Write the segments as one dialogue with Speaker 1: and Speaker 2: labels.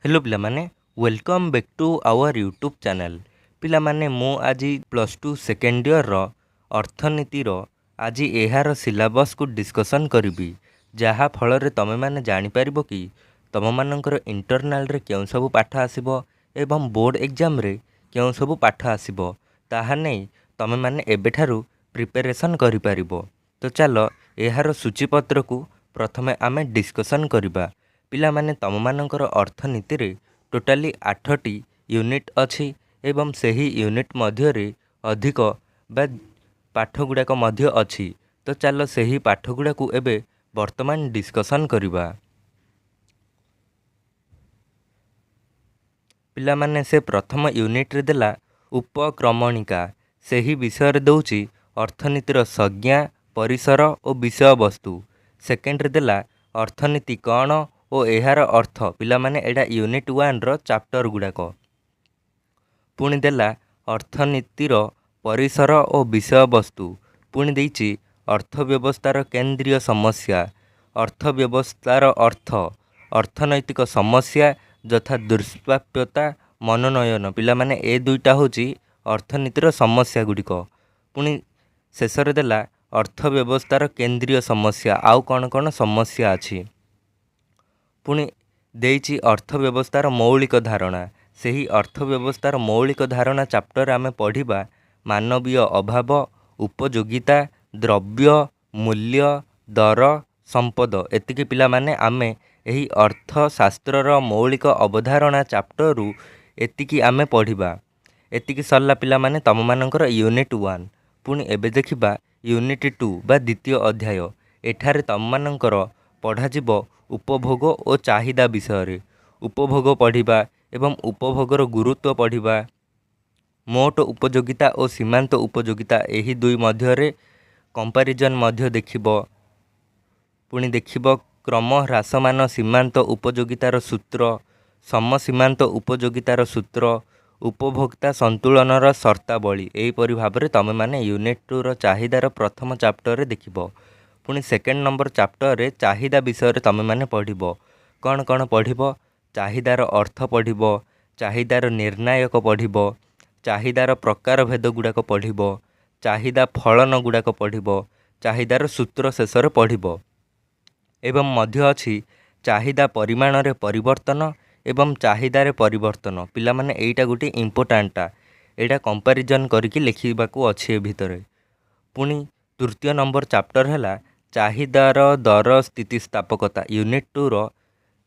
Speaker 1: Hello पिलामाने welcome back to our YouTube channel. पिलामाने मु आज +2 सेकेंड इयर अर्थनीतिर आज एहार सिलेबस को डिस्कसन करी जहाँ फल तुम मैंने जापर कि तुम मानकर इंटरनाल रे क्यों सब पाठ आसब एवं बोर्ड एग्जाम रे क्यों सब पाठ आसब ताहा नहीं तुम मैंने एबेठारु प्रिपरेशन करि। तो चलो एहार सूचीपत्र को प्रथमे आमे डिस्कसन करबा। पिलामाने तुम मानकर अर्थनीति रे टोटाली 8टी यूनिट अछि एवं सही यूनिट मध्य अधिक बा पाठ गुड़ाक मध्य अछि। तो चलो सही पाठ गुड़ा को एबे वर्तमान डिस्कसन करबा। पिलामाने से प्रथम यूनिट रे देला उपक्रमणिका सही विषय रे दउची अर्थनीतिर संज्ञा परिसर और विषय वस्तु। सेकेंड रे देला अर्थनीति कौन ओ एहार अर्थ। पिलामाने एडा यूनिट 1 रो चैप्टर गुड़ाक। पुणी देला अर्थनीतिर परिसर और विषय वस्तु। पुणी देइची अर्थव्यवस्थार केंद्रीय समस्या अर्थव्यवस्थार अर्थ अर्थनैतिक समस्या यथा दुष्प्राप्यता मनोनयन। पिलामाने ए दुईटा होची अर्थनीतिर समस्या गुड़िक। पुणी शेषरे देला अर्थव्यवस्थार केंद्रीय समस्या आउ कौन कौन समस्या अछि। पुणी देइची अर्थव्यवस्थार मौलिक धारणा सही अर्थव्यवस्थार मौलिक धारणा चैप्टर आमे पढ़िबा मानवीय अभाव उपयोगिता द्रव्य मूल्य दर संपद। एतिकी पिला माने आमे एही अर्थशास्त्रर मौलिक अवधारणा चैप्टर एतिकी आमे पढ़िबा। एतिकी सरला पिला माने तम मानकर यूनिट 1। पुणी एबे देखिबा यूनिट 2 बा द्वितीय अध्याय। एठारे तम मानकर पढ़ा जिवो उपभोग और चाहिदा विषय रे उपभोग पढ़िबा एवं उपभोगर गुरुत्व पढ़िबा। मोट उपयोगिता और सीमांत उपयोगिता एही दुई मध्य रे कंपैरिजन मध्य देखिबो। पुणी देखिबो क्रम ह्रासमान सीमांत उपयोगितार सूत्र समसीमांत उपयोगितार सूत्र उपभोक्ता संतुलनर शर्तावली। एहीपरि भाव में तुम मैंने यूनिट 2 रो चाहिदार प्रथम चैप्टर रे देखिबो। पुणी सेकेंड नंबर चैप्टर रे चाहिदा विषय रे तुम मैंने पढ़िबो। कौन कौन पढ़िबो चाहिदार अर्थ पढ़िबो चाहिदार निर्णायक पढ़िबो चाहिदार प्रकार भेद गुड़ाक पढ़िबो चाहिदा फलन गुड़ाक पढ़िबो चाहिदार सूत्र शेष रे पढ़िबो। एवं मध्य अछि चाहिदा परिमाण रे परिवर्तन एवं चाहिदार परिवर्तन। पिला माने एटा गुटी इम्पोर्टान्टा एटा कंपैरिजन करके लिखिबाकू अच्छे भितरे। पुणी तृतीय नंबर चैप्टर हैला चाहिदार दर स्थितिस्थापकता यूनिट 2 रो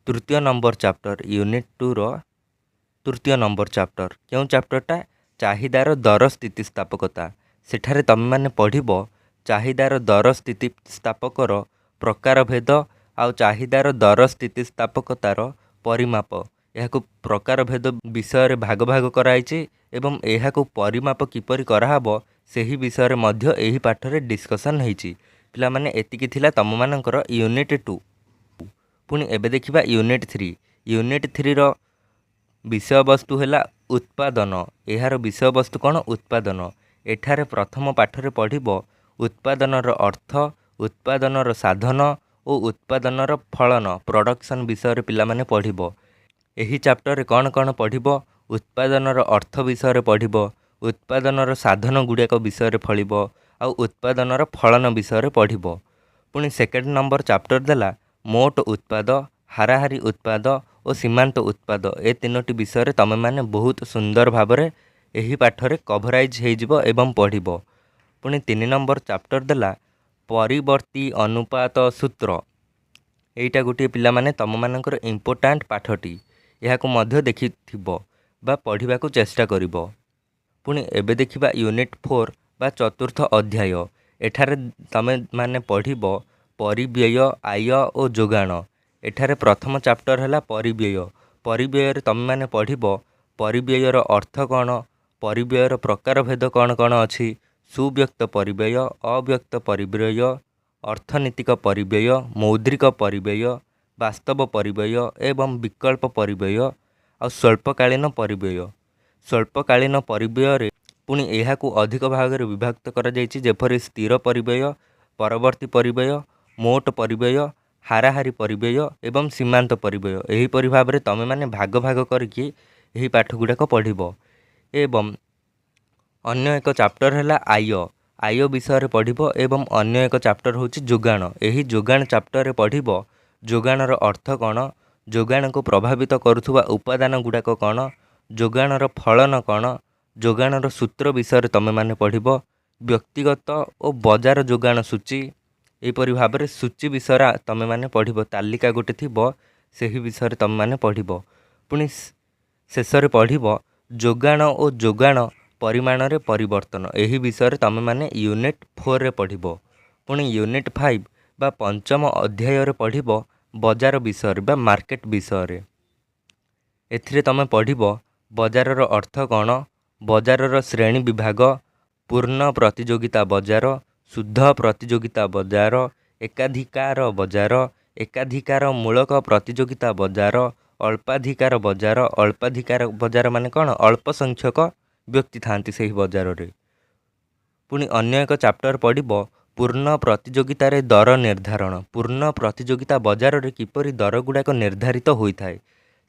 Speaker 1: तृतीय नंबर चैप्टर। यूनिट 2 रो तृतीय नंबर चैप्टर क्यों चैप्टरटा चाहिदार दर स्थितिस्थापकता। सेठारे तुम मैंने पढ़िबो चाहिदार दर स्थितिस्थापकर प्रकार भेद आउ चाहिदार दर स्थितिस्थापकतार परिमाप। यहाकू प्रकार भेद विषय रे भाग भाग कराइछि एवं यहाकू परिमाप किपरि कराहबो सेही विषय रे मध्य एही पाठ रे डिस्कशन ହେଇछि। पिला माने एतिकी थिला तम मानकर यूनिट 2। पुणी एबे देखिबा यूनिट 3। यूनिट 3 रो विषय वस्तु हैला उत्पादन। एहार विषय वस्तु कौन उत्पादन। एठारे प्रथम पाठ रे पढ़िबो उत्पादनर अर्थ उत्पादनर साधन और उत्पादनर फलन प्रोडक्शन विषय रे पिला माने पढ़िबो। एही चैप्टर रे कौन कौन पढ़िबो उत्पादनर अर्थ विषय रे पढ़िबो उत्पादनर साधन गुड़ाक विषय रे पढ़िबो आउ उत्पादनर फलन विषय रे पढ़िबो। पुणी सेकेंड नंबर चैप्टर देला मोट उत्पाद हाराहारी उत्पाद और सीमांत उत्पाद। ए तीनोटी विषय रे तुम मैंने बहुत सुंदर भाव में यही पाठ रे कभराइज हो एवं पढ़िबो। पुणी 3 नंबर चैप्टर देला परिवर्ती अनुपात सूत्र। एटा गोटे पिला माने तुम मानकर इम्पोर्टान्ट पाठटी यहाकू मध्य देखिथिबो बा पढ़िबाकू चेष्टा करिबो। पुणी एबे देखिबा यूनिट 4 बा चतुर्थ अध्याय। एठारे तमे माने पढ़िबो परिव्यय आय और जोगाण। एठारे प्रथम चैप्टर हैला परिव्यय। परिव्यय रे तमे माने पढ़िबो परिव्ययर अर्थ कौन परिव्ययर प्रकार भेद कौन कौन अछि सुव्यक्त परिव्यय अव्यक्त परिव्यय अर्थनीतिक परिव्यय मौद्रिक परिव्यय वास्तव परिव्यय एवं विकल्प परिव्यय और स्वल्पकालीन परिव्यय। स्वल्पकालीन परिव्यय रे पुणी एहाकू अधिक भाग रे विभक्त करा जायछि जेपरि स्थिर परिव्यय परवर्ती परिव्यय मोट परिव्यय ହାରାହାରି ପରିବ୍ୟୟ ଏବଂ ସୀମାନ୍ତ ପରିବ୍ୟୟ। ଏହିପରି ଭାବରେ ତୁମେମାନେ ଭାଗ ଭାଗ କରିକି ଏହି ପାଠ ଗୁଡ଼ାକ ପଢ଼ିବ। ଏବଂ ଅନ୍ୟ ଏକ ଚାପ୍ଟର ହେଲା ଆୟ ବିଷୟରେ ପଢ଼ିବ। ଏବଂ ଅନ୍ୟ ଏକ ଚାପ୍ଟର ହେଉଛି ଯୋଗାଣ। ଏହି ଯୋଗାଣ ଚାପ୍ଟରରେ ପଢ଼ିବ ଯୋଗାଣର ଅର୍ଥ କ'ଣ, ଯୋଗାଣକୁ ପ୍ରଭାବିତ କରୁଥିବା ଉପାଦାନ ଗୁଡ଼ାକ କ'ଣ, ଯୋଗାଣର ଫଳନ କ'ଣ, ଯୋଗାଣର ସୂତ୍ର ବିଷୟରେ ତୁମେମାନେ ପଢ଼ିବ। ବ୍ୟକ୍ତିଗତ ଓ ବଜାର ଯୋଗାଣ ସୂଚୀ, ଏହିପରି ଭାବରେ ସୂଚୀ ବିଷୟରେ ତୁମେମାନେ ପଢ଼ିବ। ତାଲିକା ଗୋଟେ ଥିବ, ସେହି ବିଷୟରେ ତୁମେମାନେ ପଢ଼ିବ। ପୁଣି ଶେଷରେ ପଢ଼ିବ ଯୋଗାଣ ଓ ଯୋଗାଣ ପରିମାଣରେ ପରିବର୍ତ୍ତନ। ଏହି ବିଷୟରେ ତୁମେମାନେ ୟୁନିଟ୍ 4ରେ ପଢ଼ିବ। ପୁଣି ୟୁନିଟ୍ 5 ବା ପଞ୍ଚମ ଅଧ୍ୟାୟରେ ପଢ଼ିବ ବଜାର ବିଷୟରେ ବା ମାର୍କେଟ ବିଷୟରେ। ଏଥିରେ ତୁମେ ପଢ଼ିବ ବଜାରର ଅର୍ଥ କ'ଣ, ବଜାରର ଶ୍ରେଣୀ ବିଭାଗ, ପୂର୍ଣ୍ଣ ପ୍ରତିଯୋଗିତା ବଜାର, ଶୁଦ୍ଧ ପ୍ରତିଯୋଗିତା ବଜାର, ଏକାଧିକାର ବଜାର, ଏକାଧିକାର ମୂଳକ ପ୍ରତିଯୋଗିତା ବଜାର, ଅଳ୍ପାଧିକାର ବଜାର। ଅଳ୍ପାଧିକାର ବଜାର ମାନେ କ'ଣ, ଅଳ୍ପ ସଂଖ୍ୟକ ବ୍ୟକ୍ତି ଥାଆନ୍ତି ସେହି ବଜାରରେ। ପୁଣି ଅନ୍ୟ ଏକ ଚାପ୍ଟର ପଢ଼ିବ ପୂର୍ଣ୍ଣ ପ୍ରତିଯୋଗିତାରେ ଦର ନିର୍ଦ୍ଧାରଣ। ପୂର୍ଣ୍ଣ ପ୍ରତିଯୋଗିତା ବଜାରରେ କିପରି ଦର ଗୁଡ଼ାକ ନିର୍ଦ୍ଧାରିତ ହୋଇଥାଏ,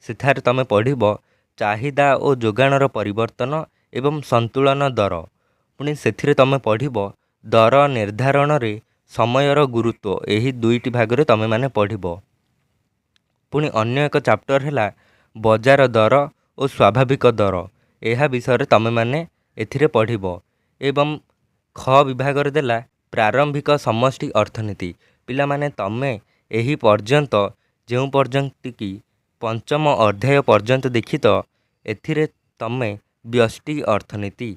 Speaker 1: ସେଠାରେ ତୁମେ ପଢ଼ିବ ଚାହିଦା ଓ ଯୋଗାଣର ପରିବର୍ତ୍ତନ ଏବଂ ସନ୍ତୁଳନ ଦର। ପୁଣି ସେଥିରେ ତୁମେ ପଢ଼ିବ ଦର ନିର୍ଦ୍ଧାରଣରେ ସମୟର ଗୁରୁତ୍ୱ। ଏହି ଦୁଇଟି ଭାଗରେ ତୁମେମାନେ ପଢ଼ିବ। ପୁଣି ଅନ୍ୟ ଏକ ଚାପ୍ଟର ହେଲା ବଜାର ଦର ଓ ସ୍ୱାଭାବିକ ଦର। ଏହା ବିଷୟରେ ତୁମେମାନେ ଏଥିରେ ପଢ଼ିବ। ଏବଂ ଖ ବିଭାଗରେ ଦେଲା ପ୍ରାରମ୍ଭିକ ସମଷ୍ଟି ଅର୍ଥନୀତି। ପିଲାମାନେ ତୁମେ ଏହି ପର୍ଯ୍ୟନ୍ତ ଯେଉଁ ପର୍ଯ୍ୟନ୍ତ କି ପଞ୍ଚମ ଅଧ୍ୟାୟ ପର୍ଯ୍ୟନ୍ତ ଦେଖିତ, ଏଥିରେ ତୁମେ ବ୍ୟଷ୍ଟି ଅର୍ଥନୀତି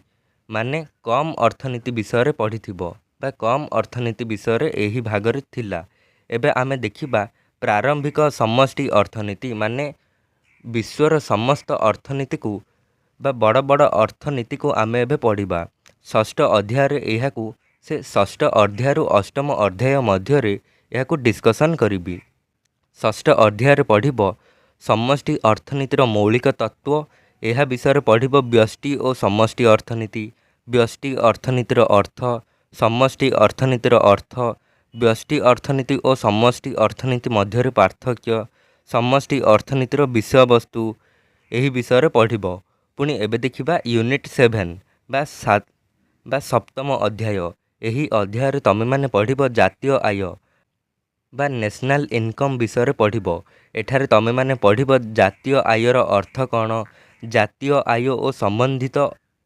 Speaker 1: ମାନେ କମ୍ ଅର୍ଥନୀତି ବିଷୟରେ ପଢ଼ିଥିବ ବା କମ୍ ଅର୍ଥନୀତି ବିଷୟରେ ଏହି ଭାଗରେ ଥିଲା। ଏବେ ଆମେ ଦେଖିବା ପ୍ରାରମ୍ଭିକ ସମଷ୍ଟି ଅର୍ଥନୀତି ମାନେ ବିଶ୍ୱର ସମସ୍ତ ଅର୍ଥନୀତିକୁ ବା ବଡ଼ ବଡ଼ ଅର୍ଥନୀତିକୁ ଆମେ ଏବେ ପଢ଼ିବା। ଷଷ୍ଠ ଅଧ୍ୟାୟରେ ଏହାକୁ ସେ ଷଷ୍ଠ ଅଧ୍ୟାୟରୁ ଅଷ୍ଟମ ଅଧ୍ୟାୟ ମଧ୍ୟରେ ଏହାକୁ ଡିସ୍କସନ୍ କରିବି। ଷଷ୍ଠ ଅଧ୍ୟାୟରେ ପଢ଼ିବ ସମଷ୍ଟି ଅର୍ଥନୀତିର ମୌଳିକ ତତ୍ତ୍ୱ। ଏହା ବିଷୟରେ ପଢ଼ିବ ବ୍ୟଷ୍ଟି ଓ ସମଷ୍ଟି ଅର୍ଥନୀତି, ବ୍ୟଷ୍ଟି ଅର୍ଥନୀତିର ଅର୍ଥ, ସମଷ୍ଟି ଅର୍ଥନୀତିର ଅର୍ଥ, ବ୍ୟଷ୍ଟି ଅର୍ଥନୀତି ଓ ସମଷ୍ଟି ଅର୍ଥନୀତି ମଧ୍ୟରେ ପାର୍ଥକ୍ୟ, ସମଷ୍ଟି ଅର୍ଥନୀତିର ବିଷୟବସ୍ତୁ, ଏହି ବିଷୟରେ ପଢ଼ିବ। ପୁଣି ଏବେ ଦେଖିବା ୟୁନିଟ୍ 7 ବା ସପ୍ତମ ଅଧ୍ୟାୟ। ଏହି ଅଧ୍ୟାୟରେ ତୁମେମାନେ ପଢ଼ିବ ଜାତୀୟ ଆୟ ବା ନ୍ୟାସନାଲ୍ ଇନକମ୍ ବିଷୟରେ ପଢ଼ିବ। ଏଠାରେ ତୁମେମାନେ ପଢ଼ିବ ଜାତୀୟ ଆୟର ଅର୍ଥ କ'ଣ, ଜାତୀୟ ଆୟ ଓ ସମ୍ବନ୍ଧିତ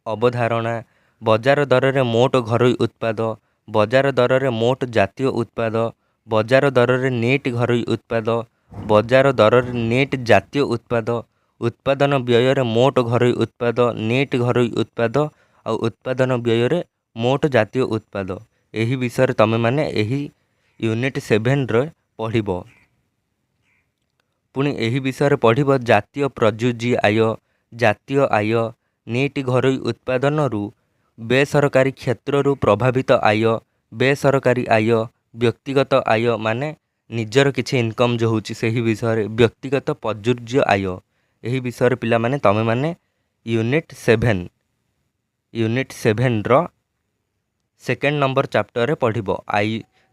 Speaker 1: ଅବଧାରଣା, ବଜାର ଦରରେ ମୋଟ ଘରୋଇ ଉତ୍ପାଦ, ବଜାର ଦରରେ ମୋଟ ଜାତୀୟ ଉତ୍ପାଦ, ବଜାର ଦରରେ ନେଟ୍ ଘରୋଇ ଉତ୍ପାଦ, ବଜାର ଦରରେ ନେଟ୍ ଜାତୀୟ ଉତ୍ପାଦ, ଉତ୍ପାଦନ ବ୍ୟୟରେ ମୋଟ ଘରୋଇ ଉତ୍ପାଦ, ନେଟ୍ ଘରୋଇ ଉତ୍ପାଦ ଆଉ ଉତ୍ପାଦନ ବ୍ୟୟରେ ମୋଟ ଜାତୀୟ ଉତ୍ପାଦ। ଏହି ବିଷୟରେ ତୁମେମାନେ ଏହି ୟୁନିଟ୍ 7ରେ ପଢ଼ିବ। ପୁଣି ଏହି ବିଷୟରେ ପଢ଼ିବ ଜାତୀୟ ପ୍ରଯୁଜ୍ୟ ଆୟ, ଜାତୀୟ ଆୟ, ନେଟ୍ ଘରୋଇ ଉତ୍ପାଦନରୁ ବେସରକାରୀ କ୍ଷେତ୍ରରୁ ପ୍ରଭାବିତ ଆୟ, ବେସରକାରୀ ଆୟ, ବ୍ୟକ୍ତିଗତ ଆୟ ମାନେ ନିଜର କିଛି ଇନକମ୍ ଯେଉଁ ହେଉଛି ସେହି ବିଷୟରେ, ବ୍ୟକ୍ତିଗତ ପ୍ରଯୁଜ୍ୟ ଆୟ। ଏହି ବିଷୟରେ ପିଲାମାନେ ତୁମେମାନେ ୟୁନିଟ୍ 7ର ସେକେଣ୍ଡ ନମ୍ବର ଚାପ୍ଟରରେ ପଢ଼ିବ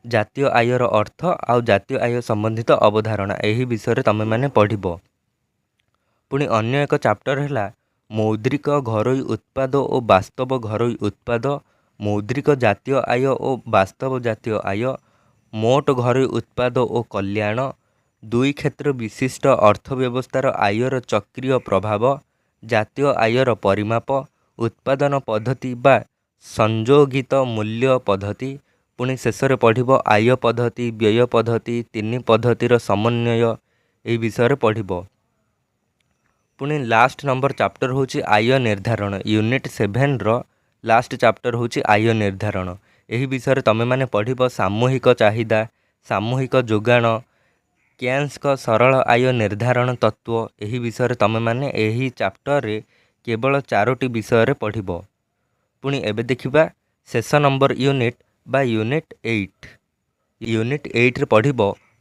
Speaker 1: ଜାତୀୟ ଆୟର ଅର୍ଥ ଆଉ ଜାତୀୟ ଆୟ ସମ୍ବନ୍ଧିତ ଅବଧାରଣା। ଏହି ବିଷୟରେ ତୁମେମାନେ ପଢ଼ିବ। ପୁଣି ଅନ୍ୟ ଏକ ଚାପ୍ଟର ହେଲା ମୌଦ୍ରିକ ଘରୋଇ ଉତ୍ପାଦ ଓ ବାସ୍ତବ ଘରୋଇ ଉତ୍ପାଦ, ମୌଦ୍ରିକ ଜାତୀୟ ଆୟ ଓ ବାସ୍ତବ ଜାତୀୟ ଆୟ, ମୋଟ ଘରୋଇ ଉତ୍ପାଦ ଓ କଲ୍ୟାଣ, ଦୁଇ କ୍ଷେତ୍ର ବିଶିଷ୍ଟ ଅର୍ଥବ୍ୟବସ୍ଥାର ଆୟର ଚକ୍ରୀୟ ପ୍ରଭାବ, ଜାତୀୟ ଆୟର ପରିମାପ, ଉତ୍ପାଦନ ପଦ୍ଧତି ବା ସଂଯୋଗିତ ମୂଲ୍ୟ ପଦ୍ଧତି। ପୁଣି ଶେଷରେ ପଢ଼ିବ ଆୟ ପଦ୍ଧତି, ବ୍ୟୟ ପଦ୍ଧତି, ତିନି ପଦ୍ଧତିର ସମନ୍ୱୟ, ଏହି ବିଷୟରେ ପଢ଼ିବ। ପୁଣି ଲାଷ୍ଟ ନମ୍ବର ଚାପ୍ଟର ହେଉଛି ଆୟ ନିର୍ଦ୍ଧାରଣ। ୟୁନିଟ୍ 7ର ଲାଷ୍ଟ ଚାପ୍ଟର ହେଉଛି ଆୟ ନିର୍ଦ୍ଧାରଣ। ଏହି ବିଷୟରେ ତୁମେମାନେ ପଢ଼ିବ ସାମୂହିକ ଚାହିଦା, ସାମୂହିକ ଯୋଗାଣ, କେନ୍ସଙ୍କ ସରଳ ଆୟ ନିର୍ଦ୍ଧାରଣ ତତ୍ତ୍ୱ। ଏହି ବିଷୟରେ ତୁମେମାନେ ଏହି ଚାପ୍ଟରରେ କେବଳ 4ଟି ବିଷୟରେ ପଢ଼ିବ। ପୁଣି ଏବେ ଦେଖିବା ଶେଷ ନମ୍ବର ୟୁନିଟ୍ ବା ୟୁନିଟ୍ 8। ୟୁନିଟ୍ 8ରେ ପଢ଼ିବ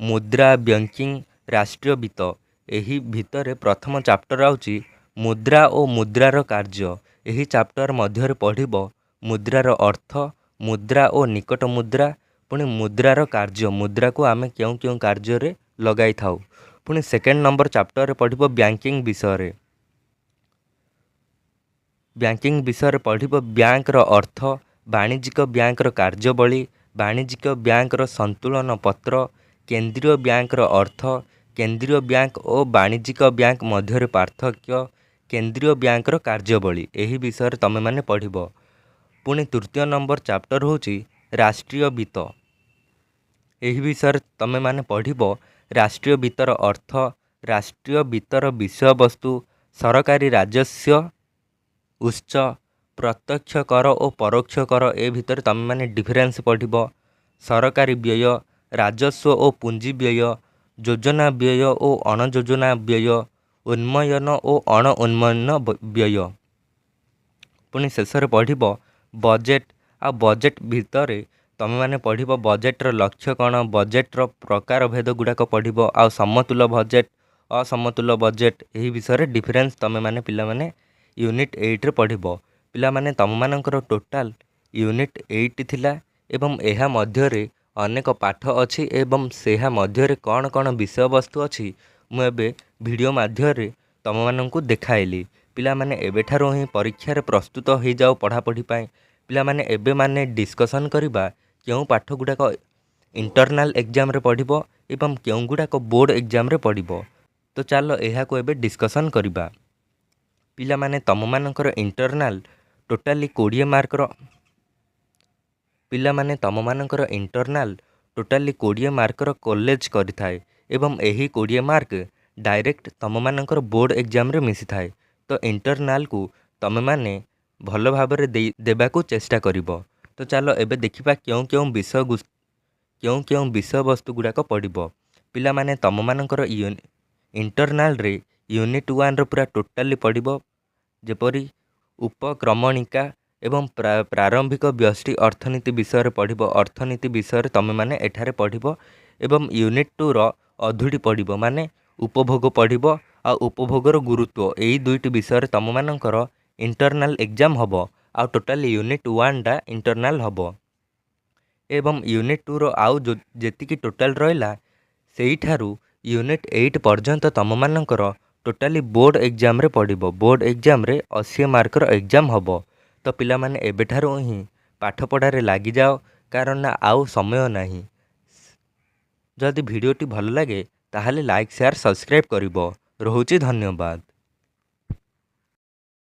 Speaker 1: ମୁଦ୍ରା, ବ୍ୟାଙ୍କିଂ, ରାଷ୍ଟ୍ରୀୟ ବିତ୍ତ। ଏହି ଭିତରେ ପ୍ରଥମ ଚାପ୍ଟର ହେଉଛି ମୁଦ୍ରା ଓ ମୁଦ୍ରାର କାର୍ଯ୍ୟ। ଏହି ଚାପ୍ଟର ମଧ୍ୟରେ ପଢ଼ିବ ମୁଦ୍ରାର ଅର୍ଥ, ମୁଦ୍ରା ଓ ନିକଟ ମୁଦ୍ରା, पुणी मुद्रार कार्य मुद्रा को आम क्यों क्यों कार्य लगाई थाउ। पुणी सेकेंड नंबर चैप्टर पढ़िबो बैंकिंग विषय। बैंकिंग विषय पढ़िबो बैंक रो अर्थ, वाणिज्यिक बैंक रो कार्यावली, वाणिज्यिक बैंक रो संतुलन पत्र, केंद्रीय बैंक रो अर्थ, केंद्रीय बैंक और वाणिज्यिक बैंक मध्य पार्थक्य, केंद्रीय बैंक रो कार्यावली यही विषय तुम मैंने पढ़िबो। पुणी तृतीय नंबर चैप्टर होची राष्ट्रीय वित्त। यही विषय तुम मैंने पढ़िबो राष्ट्रीय वित्तर अर्थ, राष्ट्रीय वित्तर विषय वस्तु, सरकारी राजस्व उच्च, प्रत्यक्ष कर और परोक्ष कर ए भितर तुम मैंने डिफरेंस पढ़िबो। सरकारी व्यय, राजस्व और पुंजी व्यय, योजना व्यय और अणयोजना व्यय, उन्नयन और अण उन्नयन व्यय। पुणी शेष पढ़िबो बजेट। आ बजेट भितर तुम मैंने पढ़िबो बजेट्र लक्ष्य कौन, बजेट्र प्रकार भेद गुड़ाक पढ़िबो। आ समतुल बजेट, असमतुल बजेट यही विषय डिफरेंस तुम मैंने पिला माने यूनिट 8 रे पढ़िबो। पिला माने तुम मानकर टोटाल यूनिट 8 थिला एवं एहा मध्यरे अनेक पाठ अच्छी एवं सेहा मध्यरे कौन कौन विषय वस्तु अच्छी मुझे वीडियो माध्यम तुम मानू देखाइली। पिला माने एबेठारो ही परीक्षा रे प्रस्तुत हो जाओ पढ़ापढ़ी पाए। पिला माने एबे माने डिस्कसन करबा क्यों पाठ गुड़ाक इंटरनाल एग्जाम रे पढ़िबो एवं क्यों गुड़ाक बोर्ड एग्जाम रे पढ़िबो। तो चलो एहा को एबे डिस्कसन करबा। पिला माने तम मानकर इंटरनाल टोटाली 20 मार्कर, पिला माने तम मानकर इंटरनाल टोटाली 20 मार्कर कॉलेज करिथाए एवं एही 20 मार्क डायरेक्ट तम मानकर बोर्ड एग्जाम रे मिसी थाए। तो इंटरनाल को तम माने भल भाव रे देबा को चेष्टा करिबो। तो चलो एबे देखिबा क्यों क्यों विषय वस्तु गुड़ाक पढ़िबो। पिला माने तम मानकर इंटरनाल रे यूनिट 1 रो पूरा टोटाली पढ़िबो। जेपरी उपक्रमणिका एवं प्रारंभिक व्यष्टि अर्थनीति विषय पढ़िबो। अर्थनीति विषय तुम मैंने एठारे पढ़िबो एवं यूनिट 2 रो अधूरी पढ़िबो माने उपभोग पढ़िबो। आ उपभोगर गुरुत्व यही दुईटी विषय तुम मानकर इंटरनाल एग्जाम हबो। आ टोटाली यूनिट 1 टा इंटरनाल हबो एवं यूनिट 2 रो आउ जेतिकी टोटाल रहिला सेईठारू यूनिट 8 पर्यंत तुम मानकर टोटाली बोर्ड एग्जाम रे पढ़िबो। बोर्ड एग्जाम रे 80 मार्कर एग्जाम हबो। तो पिला माने एबेठारू ही पाठ पढ़ारे लागि जाओ कारण ना आउ समय नाही। जदि वीडियोटी भल लगे ताहले लाइक शेयर सब्सक्राइब करिबो। रहुची धन्यवाद।